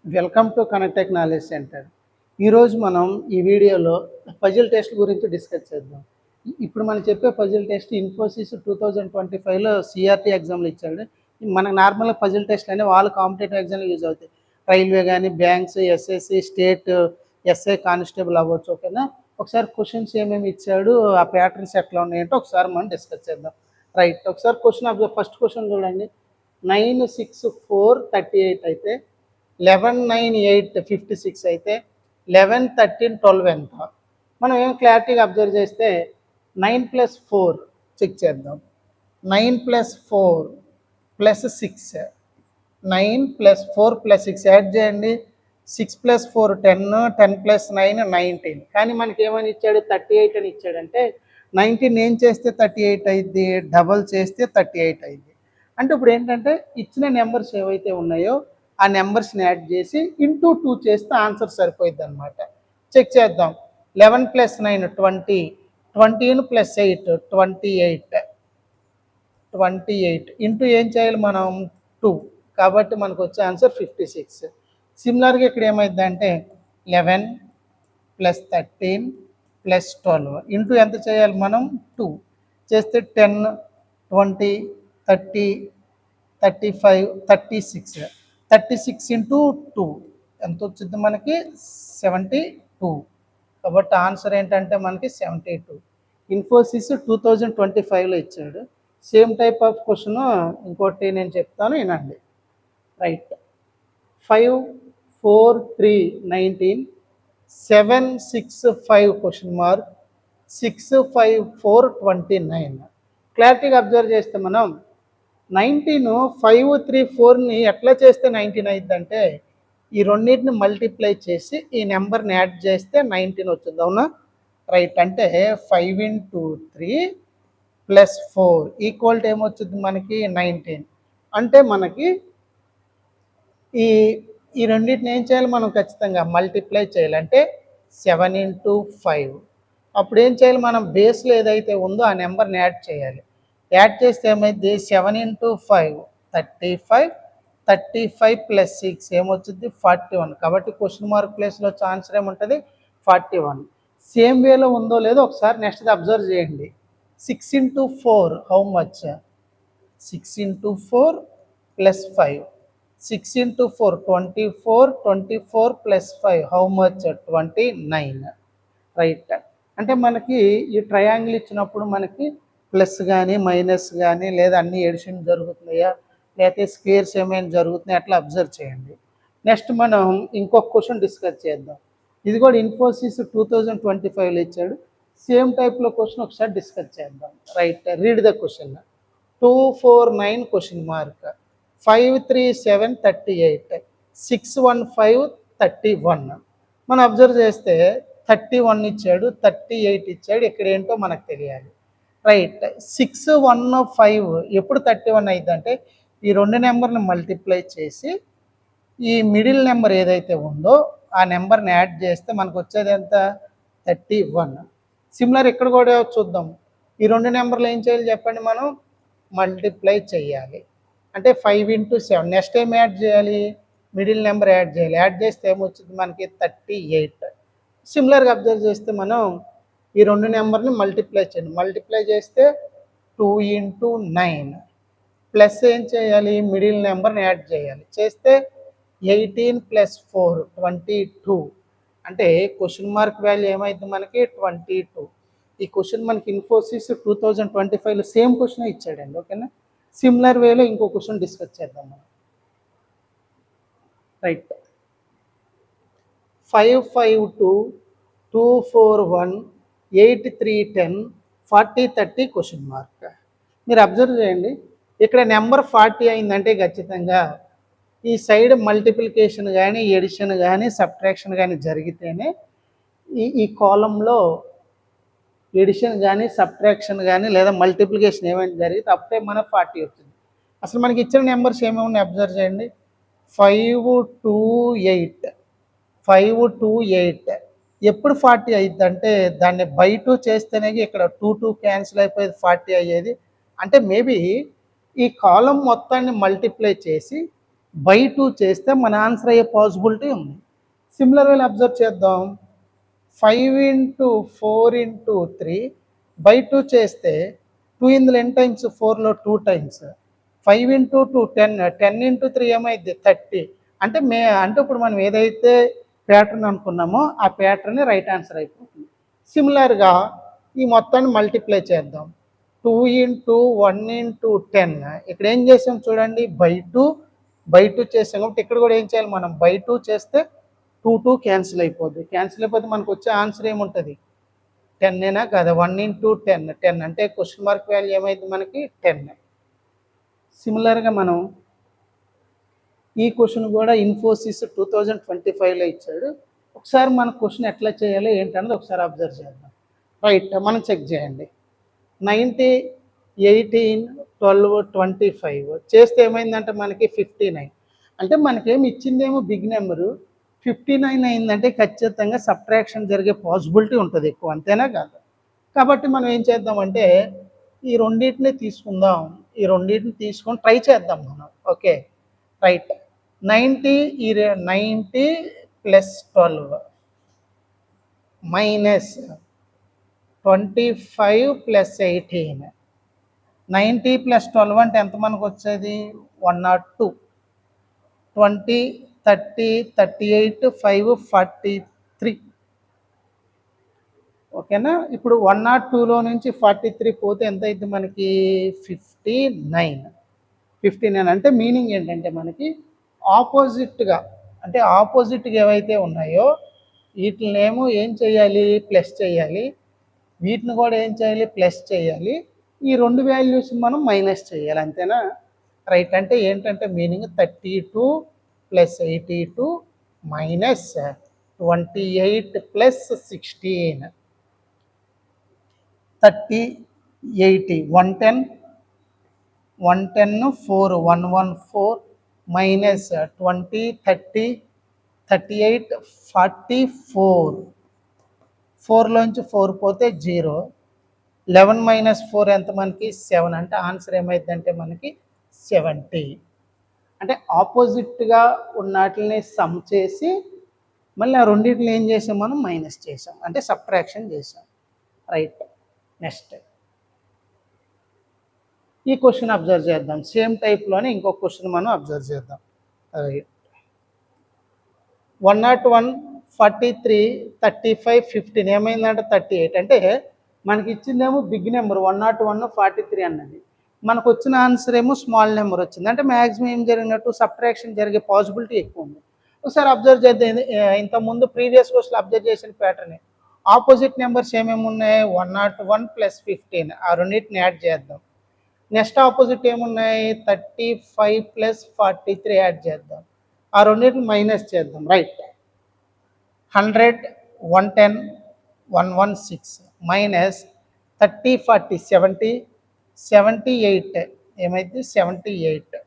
Welcome to Connectech knowledge centre. ఈరోజు మనం ఈ వీడియోలో పజిల్ టెస్ట్ గురించి డిస్కస్ చేద్దాం. ఇప్పుడు మనం చెప్పే పజిల్ టెస్ట్ ఇన్ఫోసిస్ 2025లో సిఆర్టీ ఎగ్జామ్లు ఇచ్చాడు. మనకు నార్మల్గా పజిల్ టెస్ట్ అనేవి వాళ్ళు కాంపిటేటివ్ ఎగ్జామ్లు యూజ్ అవుతాయి. రైల్వే కానీ, banks, SSC, state, SI constable అవ్వచ్చు. ఓకేనా? ఒకసారి క్వశ్చన్స్ ఏమేమి ఇచ్చాడు, ఆ ప్యాటర్న్స్ ఎట్లా ఉన్నాయంటే ఒకసారి మనం డిస్కస్ చేద్దాం. రైట్, ఒకసారి క్వశ్చన్ అబ్జర్వ్. ఫస్ట్ క్వశ్చన్ చూడండి. 9, 6, 4, 38 అయితే 11, 9, 8, 56 అయితే 11, 13, 12 ఎంత? మనం ఏం క్లారిటీగా అబ్జర్వ్ చేస్తే 9 + 4 చెక్ చేద్దాం. 9 + 4 + 6, 9 + 4 + 6 యాడ్ చేయండి. 6 + 4 10, 10 + 9 19. కానీ మనకి ఏమని ఇచ్చాడు? 38 అని ఇచ్చాడంటే 19 ఏం చేస్తే 38 అయింది, డబల్ చేస్తే 38 అయింది. అంటే ఇప్పుడు ఏంటంటే ఇచ్చిన నెంబర్స్ ఏవైతే ఉన్నాయో ఆ నెంబర్స్ని యాడ్ చేసి ఇంటూ 2 చేస్తే ఆన్సర్ సరిపోయిద్ది అనమాట. చెక్ చేద్దాం. 11 + 9 20, 20 + 8 28, 28 ఇంటూ ఏం చేయాలి మనం? 2. కాబట్టి మనకు వచ్చే ఆన్సర్ 56. సిమిలర్గా ఇక్కడ ఏమైందంటే 11 + 13 + 12 ఇంటూ ఎంత చేయాలి మనం? 2 చేస్తే 10, 20, 30, 35, 36, 36 ఇంటూ 2 ఎంత వచ్చింది మనకి? 72. కాబట్టి ఆన్సర్ ఏంటంటే మనకి 72. ఇన్ఫోసిస్ 2025లో ఇచ్చాడు. సేమ్ టైప్ ఆఫ్ క్వశ్చన్ ఇంకోటి నేను చెప్తాను, వినండి. రైట్. 5, 4, 3, 19, 7, 6, 5 question mark, 6, 5, 4, 29. క్లారిటీగా అబ్జర్వ్ చేస్తే మనం 19, 5, 3, 4ని ఎట్లా చేస్తే 19 అయిద్దంటే ఈ రెండింటిని మల్టిప్లై చేసి ఈ నెంబర్ని యాడ్ చేస్తే 19 వచ్చింది. అవునా? రైట్. అంటే 5 × 3 + 4 ఈక్వల్ టు ఏమొచ్చింది మనకి? 19. అంటే మనకి ఈ ఈ రెండింటిని ఏం చేయాలి మనం? ఖచ్చితంగా మల్టిప్లై చేయాలి. అంటే 7 × 5. అప్పుడు ఏం చేయాలి మనం? బేస్లో ఏదైతే ఉందో ఆ నెంబర్ని యాడ్ చేయాలి. యాడ్ చేస్తే ఏమైంది? 7 × 5 35, 35 + 6 ఏమొచ్చింది? 41. కాబట్టి క్వశ్చన్ మార్క్ ప్లేస్లో వచ్చే ఆన్సర్ ఏముంటుంది? 41. సేమ్ వేలో ఉందో లేదో ఒకసారి నెక్స్ట్ అబ్జర్వ్ చేయండి. 6 × 4 how much? 6 × 4 + 5. 6 × 4 24, 24 + 5 how much? 29. Right. అంటే మనకి ఈ ట్రయాంగిల్ ఇచ్చినప్పుడు మనకి ప్లస్ కానీ, మైనస్ కానీ, లేదా అన్ని ఎడిషన్ జరుగుతున్నాయా, లేకపోతే స్క్వేర్స్ ఏమైనా జరుగుతున్నాయా, అట్లా అబ్జర్వ్ చేయండి. నెక్స్ట్ మనం ఇంకొక క్వశ్చన్ డిస్కస్ చేద్దాం. ఇది కూడా ఇన్ఫోసిస్ 2025లో ఇచ్చాడు. సేమ్ టైప్లో క్వశ్చన్ ఒకసారి డిస్కస్ చేద్దాం. Right, read the question. 2, 4, 9 question mark, 5, 3, 7 38, 6, 1, 5 31. మనం అబ్జర్వ్ చేస్తే 31 ఇచ్చాడు, 38 ఇచ్చాడు. ఇక్కడ ఏంటో మనకు తెలియాలి. రైట్. 6, 1, 5 ఎప్పుడు 31 అయిందంటే ఈ రెండు నెంబర్ని మల్టిప్లై చేసి ఈ మిడిల్ నెంబర్ ఏదైతే ఉందో ఆ నెంబర్ని యాడ్ చేస్తే మనకు వచ్చేది ఎంత? 31. సిమిలర్ ఇక్కడ కూడా చూద్దాం. ఈ రెండు నెంబర్లు ఏం చేయాలి చెప్పండి? మనం మల్టిప్లై చేయాలి. అంటే 5 × 7. నెక్స్ట్ ఏం యాడ్ చేయాలి? మిడిల్ నెంబర్ యాడ్ చేయాలి. యాడ్ చేస్తే ఏమొచ్చింది మనకి? 38. సిమిలర్గా అబ్జర్వ్ చేస్తే మనం ఈ రెండు నెంబర్ని మల్టిప్లై చేయండి. మల్టిప్లై చేస్తే 2 × 9 ప్లస్ ఏం చేయాలి? మిడిల్ నెంబర్ని యాడ్ చేయాలి. చేస్తే 18 + 4 22. అంటే క్వశ్చన్ మార్క్ వాల్యూ ఏమైంది మనకి? 22. ఈ క్వశ్చన్ మనకి ఇన్ఫోసిస్ 2025లో సేమ్ క్వశ్చన్ ఇచ్చాడండి. ఓకేనా? సిమిలర్ వేలో ఇంకో క్వశ్చన్ డిస్కస్ చేద్దాం మనం. రైట్. 5, 5, 2, 2, 4, 1, 8, 3, 10, 40, 30 question mark. మీరు అబ్జర్వ్ చేయండి. ఇక్కడ నెంబర్ 40 అయిందంటే ఖచ్చితంగా ఈ సైడ్ మల్టిప్లికేషన్ కానీ, ఎడిషన్ కానీ, సబ్ట్రాక్షన్ కానీ జరిగితేనే ఈ కాలంలో ఎడిషన్ కానీ, సబ్ట్రాక్షన్ కానీ, లేదా మల్టిప్లికేషన్ ఏమైనా జరిగితే అప్పుడే మన 40 వచ్చింది. అసలు మనకి ఇచ్చిన నెంబర్స్ ఏమేమి అబ్జర్వ్ చేయండి. 5, 2, 8, 5, 2, 8 ఎప్పుడు 40 అయ్యిద్దంటే దాన్ని బై 2 చేస్తేనే ఇక్కడ 2, 2 క్యాన్సిల్ అయిపోయేది, 40 అయ్యేది. అంటే మేబీ ఈ కాలం మొత్తాన్ని మల్టిప్లై చేసి బై 2 చేస్తే మన ఆన్సర్ అయ్యే పాసిబిలిటీ ఉంది. సిమిలర్ వేలో అబ్జర్వ్ చేద్దాం. 5 ఇంటూ 4 ఇంటూ 3 బై 2 చేస్తే 2 ఇందులో n times 4లో 2 times 5 into 2 10 10 into 3 ఏమైంది 30. అంటే ఇప్పుడు మనం ఏదైతే ప్యాటర్న్ అనుకున్నామో ఆ ప్యాటర్న్ రైట్ ఆన్సర్ అయిపోతుంది. సిమిలర్గా ఈ మొత్తాన్ని మల్టిప్లై చేద్దాం. 2 ఇంటూ 1 ఇంటూ 10 ఇక్కడ ఏం చేసాం చూడండి, బై 2 చేసాం కాబట్టి ఇక్కడ కూడా ఏం చేయాలి మనం, బై 2 చేస్తే 2 క్యాన్సిల్ అయిపోద్ది. క్యాన్సిల్ అయిపోతే మనకు వచ్చే ఆన్సర్ ఏముంటుంది 10 కదా. 1 ఇంటూ 10 అంటే క్వశ్చన్ మార్క్ వాల్యూ ఏమైంది మనకి 10. సిమిలర్గా మనం ఈ క్వశ్చన్ కూడా ఇన్ఫోసిస్ 2025లో ఇచ్చాడు. ఒకసారి మన క్వశ్చన్ ఎట్లా చేయాలో ఏంటన్నది ఒకసారి అబ్జర్వ్ చేద్దాం. రైట్, మనం చెక్ చేయండి. 90, 18, 12, 25 చేస్తే ఏమైందంటే మనకి 59. అంటే మనకేమి ఇచ్చిందేమో బిగ్ నెంబరు 59 అయిందంటే ఖచ్చితంగా సబ్ట్రాక్షన్ జరిగే పాసిబిలిటీ ఉంటుంది ఎక్కువ, అంతేనా కాదు. కాబట్టి మనం ఏం చేద్దామంటే ఈ రెండింటిని తీసుకుందాం. ఈ రెండింటిని తీసుకొని ట్రై చేద్దాం మనం. Okay right. 90 plus 12 minus 25 plus 18. 90 plus 12 అంటే ఎంత మనకు వచ్చేది 102. 20, 30, 38, 5, 43. ఓకేనా. ఇప్పుడు 102లో నుంచి 43 పోతే ఎంత అయింది మనకి 59. 59 అంటే మీనింగ్ ఏంటంటే మనకి ఆపోజిట్గా, అంటే ఆపోజిట్గా ఏవైతే ఉన్నాయో వీటినేమో ఏం చేయాలి, ప్లస్ చేయాలి. వీటిని కూడా ఏం చేయాలి, ప్లస్ చేయాలి. ఈ రెండు వాల్యూస్ మనం మైనస్ చేయాలి, అంతేనా. రైట్. అంటే ఏంటంటే meaning 32 plus 82 minus 28 plus 16. 30, 80, 110, 4, 114 minus 20, 30, 38, 44. 4లోంచి 4 పోతే 0. 11 మైనస్ 4 ఎంత మనకి 7. అంటే ఆన్సర్ ఏమైందంటే మనకి 70. అంటే ఆపోజిట్గా ఉన్నట్లని సమ్ చేసి మళ్ళీ ఆ రెండింటిని ఏం చేసాం మనం, మైనస్ చేసాం, అంటే సబ్ట్రాక్షన్ చేసాం. రైట్. నెక్స్ట్ ఈ క్వశ్చన్ అబ్జర్వ్ చేద్దాం. సేమ్ టైప్లోనే ఇంకొక క్వశ్చన్ మనం అబ్జర్వ్ చేద్దాం. రైట్. 101, 43, 35, 15 ఏమైందంటే 38. అంటే మనకి ఇచ్చిందేమో బిగ్ నెంబర్ 101, 43 అన్నది. మనకు వచ్చిన ఆన్సర్ ఏమో స్మాల్ నెంబర్ వచ్చింది. అంటే మ్యాక్సిమం ఏం జరిగినట్టు సబ్ట్రాక్షన్ జరిగే పాసిబిలిటీ ఎక్కువ ఉంది. ఒకసారి అబ్జర్వ్ చేద్దాం. ఇంతకుముందు ప్రీవియస్ క్వశ్చన్ అబ్జర్వ్ చేసిన ప్యాటర్న్ ఆపోజిట్ నెంబర్స్ ఏమేమి ఉన్నాయి 101 ప్లస్ 15. ఆ రెండింటిని యాడ్ చేద్దాం. నెక్స్ట్ ఆపోజిట్ ఏమున్నాయి 35 ప్లస్ 43 యాడ్ చేద్దాం. ఆ రెండింటిని మైనస్ చేద్దాం. రైట్. 100, 110, 116 మైనస్ 30, 40, 70, 78 ఏమైంది 78.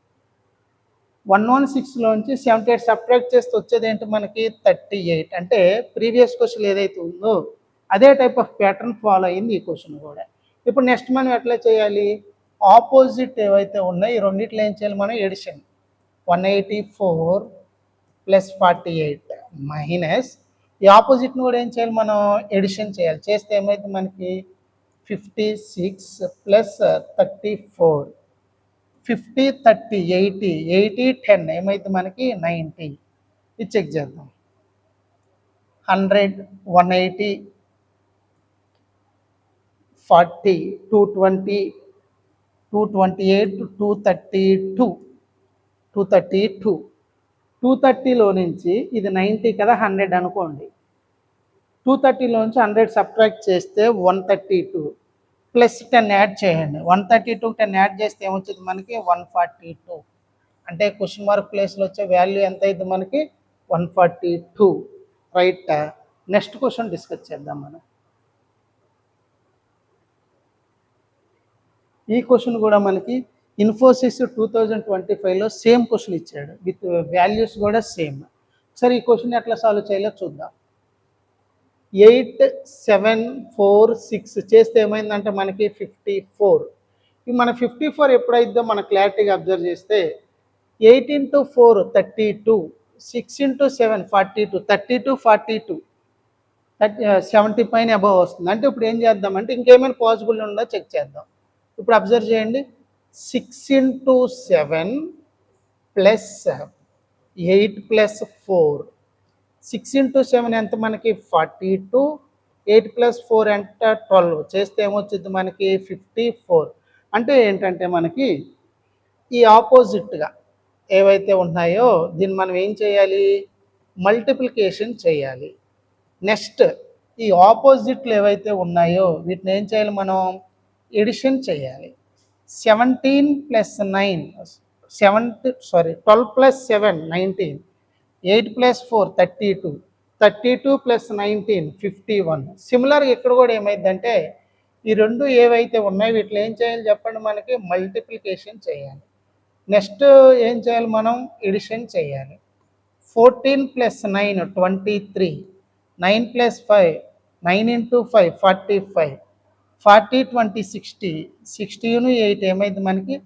116లోంచి 78 సబ్ట్రాక్ట్ చేస్తే వచ్చేది ఏంటి మనకి 38. అంటే ప్రీవియస్ క్వశ్చన్ ఏదైతే ఉందో అదే టైప్ ఆఫ్ ప్యాటర్న్ ఫాలో అయింది ఈ క్వశ్చన్ కూడా. ఇప్పుడు నెక్స్ట్ మనం ఎట్లా చేయాలి, ఆపోజిట్ ఏవైతే ఉన్నాయో ఈ రెండింటిలో ఏం చేయాలి మనం, ఎడిషన్. 184 ప్లస్ 48 మైనస్ ఈ ఆపోజిట్ని కూడా ఏం చేయాలి మనం, ఎడిషన్ చేయాలి. చేస్తే ఏమైతే మనకి 56 ప్లస్ 34. 50, 30, 80, 80, 10 ఏమైతే మనకి 90. ఇది చెక్ చేద్దాం. 100, 180, 40, 220, 228, 232. 230లో నుంచి ఇది 90 కదా, 100 అనుకోండి. 230లోంచి 100 సబ్ట్రాక్ట్ చేస్తే 132 ప్లస్ 10 యాడ్ చేయండి. 132 10 యాడ్ చేస్తే ఏమొచ్చింది మనకి 142. అంటే క్వశ్చన్ మార్క్ ప్లేస్లో వచ్చే వాల్యూ ఎంత అయింది మనకి 142. రైట్. నెక్స్ట్ క్వశ్చన్ డిస్కస్ చేద్దాం మనం. ఈ క్వశ్చన్ కూడా మనకి ఇన్ఫోసిస్ 2025లో సేమ్ క్వశ్చన్ ఇచ్చాడు, విత్ వాల్యూస్ కూడా సేమ్. సరే ఈ క్వశ్చన్ ఎట్లా సాల్వ్ చేయాలో చూద్దాం. 8, 7, 4, 6 చేస్తే ఏమైందంటే మనకి 54. ఇవి మన 54 ఎప్పుడైద్దో మన క్లారిటీగా అబ్జర్వ్ చేస్తే 8 ఇంటూ 4 32, 6 ఇంటూ 7 42, 32 42, 70 పైన అబవ్ వస్తుంది. అంటే ఇప్పుడు ఏం చేద్దామంటే ఇంకేమైనా పాసిబుల్ ఉందో చెక్ చేద్దాం. ఇప్పుడు అబ్జర్వ్ చేయండి, 6 ఇంటూ 7 ప్లస్ 8 ప్లస్ 4, 6 ఇంటూ 7 ఎంత మనకి 42, 8 ప్లస్ 4 ఎంత 12, చేస్తే ఏమొచ్చింది మనకి 54. అంటే ఏంటంటే మనకి ఈ ఆపోజిట్గా ఏవైతే ఉన్నాయో దీన్ని మనం ఏం చేయాలి, మల్టిప్లికేషన్ చేయాలి. నెక్స్ట్ ఈ ఆపోజిట్లు ఏవైతే ఉన్నాయో వీటిని ఏం చేయాలి, మనం ఎడిషన్ చేయాలి. 17 ప్లస్ 9 12 ప్లస్ 7 19, 8 ప్లస్ 4 32, 32 ప్లస్ 19 51. సిమిలర్గా ఇక్కడ కూడా ఏమైందంటే ఈ రెండు ఏవైతే ఉన్నాయో వీటిని ఏం చేయాలి చెప్పండి, మనకి మల్టిప్లికేషన్ చేయాలి. నెక్స్ట్ ఏం చేయాలి, మనం ఎడిషన్ చేయాలి. 14 ప్లస్ 9 23, 9 ప్లస్ 5 9 ఇంటూ 5 45, 40 20 60, 60 8 ఏమైంది మనకి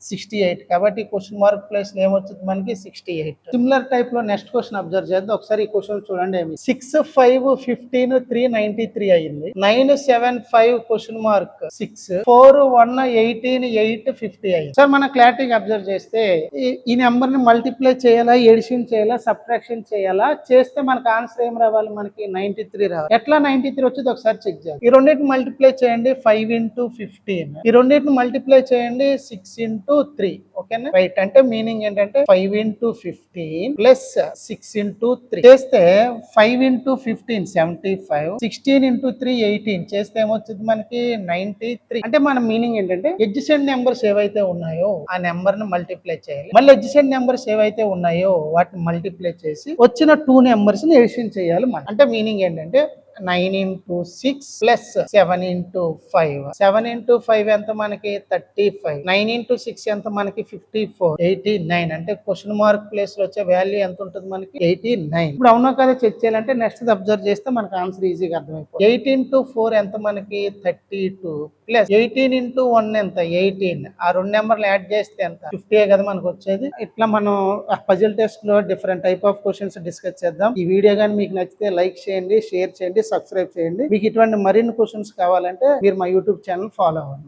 68. కాబట్టి క్వశ్చన్ మార్క్ ప్లేస్లో ఏమొచ్చింది మనకి 68. సిమిలర్ టైప్లో నెక్స్ట్ క్వశ్చన్ అబ్జర్వ్ చేద్దాం. ఒకసారి ఈ క్వశ్చన్ చూడండి. 6 5 15 393 అయింది. 9 7 5 క్వశ్చన్ మార్క్ 6, 4 1 18 8 50 అయింది. సార్ మనం క్లారిటీగా అబ్జర్వ్ చేస్తే ఈ నెంబర్ ని మల్టిప్లై చేయాలా, ఎడిషన్ చేయాలా, సబ్ట్రాక్షన్ చేయాలా, చేస్తే మనకు ఆన్సర్ ఏం రావాలి, మనకి 93 రావాలి. ఎట్లా 93 వచ్చేది ఒకసారి చెక్ చేయాలి. ఈ రెండింటిని మల్టిప్లై చేయండి 5 ఇంటూ 15, ఈ రెండింటిని మల్టిప్లై చేయండి 6 ఇంటూ 3. ఓకేనా, రైట్. అంటే మీనింగ్ ఏంటంటే 5 ఇంటూ 15 ప్లస్ 6 ఇంటూ 3 చేస్తే 5 ఇంటూ 15 75, 16 ఇంటూ 3 18 చేస్తే ఏమొచ్చింది మనకి 93. అంటే మన మీనింగ్ ఏంటంటే ఎడ్జసెంట్ నెంబర్స్ ఏవైతే ఉన్నాయో ఆ నెంబర్ ని మల్టిప్లై చేయాలి. మళ్ళీ ఎడ్జసెంట్ నెంబర్స్ ఏవైతే ఉన్నాయో వాటిని మల్టిప్లై చేసి వచ్చిన 2 నెంబర్స్ ని ఎడిషన్ చేయాలి మనం. అంటే మీనింగ్ ఏంటంటే 9 ఇంటూ 6 ప్లస్ 7 ఇంటూ 5, 7 ఇంటూ 5 ఎంత మనకి 35, 9 ఇంటూ 6 ఎంత మనకి 54, 89. అంటే క్వశ్చన్ మార్క్ ప్లేస్ లో వచ్చే వాల్యూ ఎంత ఉంటుంది మనకి 89. ఇప్పుడు అవునా కదా చెక్ చేయాలంటే నెక్స్ట్ అబ్జర్వ్ చేస్తే మనకి ఆన్సర్ ఈజీగా అర్థమైపోతుంది. 8 ఇంటూ 4 ఎంత మనకి 32 ప్లస్ 18 ఇంటూ 1 ఎంత 18, ఆ రెండు నెంబర్లు యాడ్ చేస్తే ఎంత 50 కదా మనకు వచ్చేది. ఇట్లా మనం పజిల్ టెస్ట్ లో different type of questions discuss చేద్దాం. ఈ వీడియో కానీ మీకు నచ్చితే లైక్ చేయండి, షేర్ చేయండి, సబ్స్క్రైబ్ చేయండి. మీకు ఇటువంటి మరిన్ని క్వశ్చన్స్ కావాలంటే మీరు మా యూట్యూబ్ ఛానల్ ఫాలో అవ్వండి.